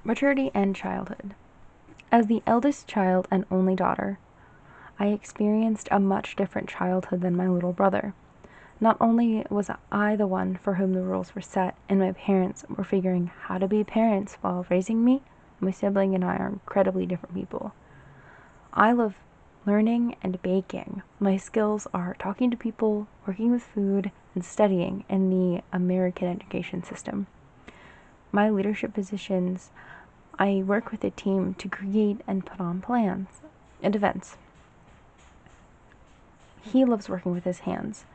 Maturity and childhood. As the eldest child and only daughter, I experienced a much different childhood than my little brother. Not only was I the one for whom the rules were set, and my parents were figuring how to be parents while raising me, my sibling and I are incredibly different people. I love learning and baking. My skills are talking to people, working with food, and studying in the American education system. My leadership positions, I work with a team to create and put on plans and events. He loves working with his hands.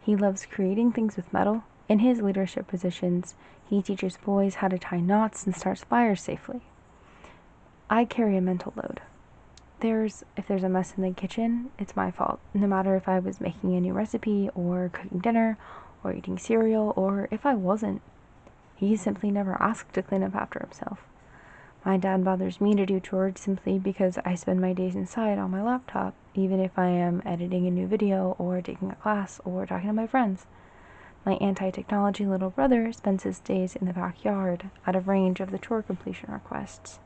He loves creating things with metal. In his leadership positions, he teaches boys how to tie knots and start fires safely. I carry a mental load. If there's a mess in the kitchen, it's my fault, no matter if I was making a new recipe or cooking dinner or eating cereal, or if I wasn't. He simply never asked to clean up after himself. My dad bothers me to do chores simply because I spend my days inside on my laptop, even if I am editing a new video or taking a class or talking to my friends. My anti-technology little brother spends his days in the backyard, out of range of the chore completion requests.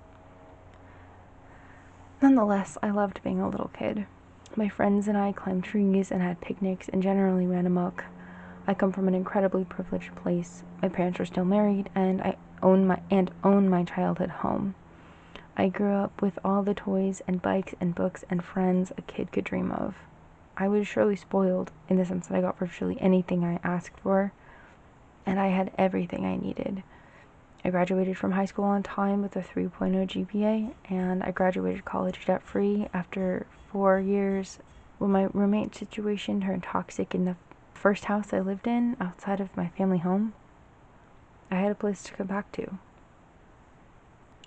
Nonetheless, I loved being a little kid. My friends and I climbed trees and had picnics and generally ran amok. I come from an incredibly privileged place. My parents were still married, and I own my childhood home. I grew up with all the toys and bikes and books and friends a kid could dream of. I was surely spoiled in the sense that I got virtually anything I asked for, and I had everything I needed. I graduated from high school on time with a 3.0 GPA, and I graduated college debt-free after 4 years when my roommate situation turned toxic in the first house I lived in outside of my family home. I had a place to come back to.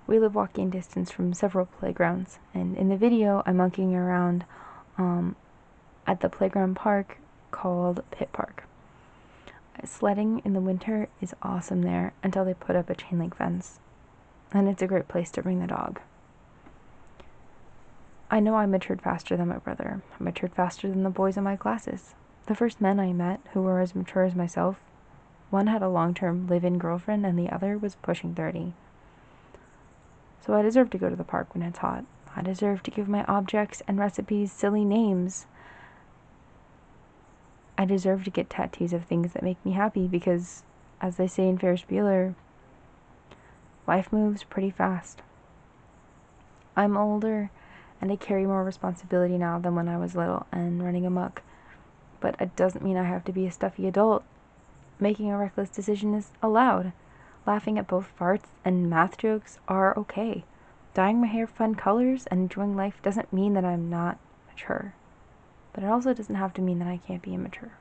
We live walking distance from several playgrounds, and in the video I'm monkeying around at the playground park called Pit Park. Sledding in the winter is awesome there until they put up a chain link fence, and it's a great place to bring the dog. I know I matured faster than my brother. I matured faster than the boys in my classes. The first men I met who were as mature as myself, one had a long-term live-in girlfriend and the other was pushing 30. So I deserve to go to the park when it's hot. I deserve to give my objects and recipes silly names. I deserve to get tattoos of things that make me happy because, as they say in Ferris Bueller, life moves pretty fast. I'm older and I carry more responsibility now than when I was little and running amok. But it doesn't mean I have to be a stuffy adult. Making a reckless decision is allowed. Laughing at both farts and math jokes are okay. Dyeing my hair fun colors and enjoying life doesn't mean that I'm not mature. But it also doesn't have to mean that I can't be immature.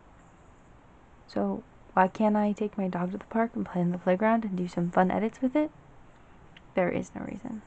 So why can't I take my dog to the park and play in the playground and do some fun edits with it? There is no reason.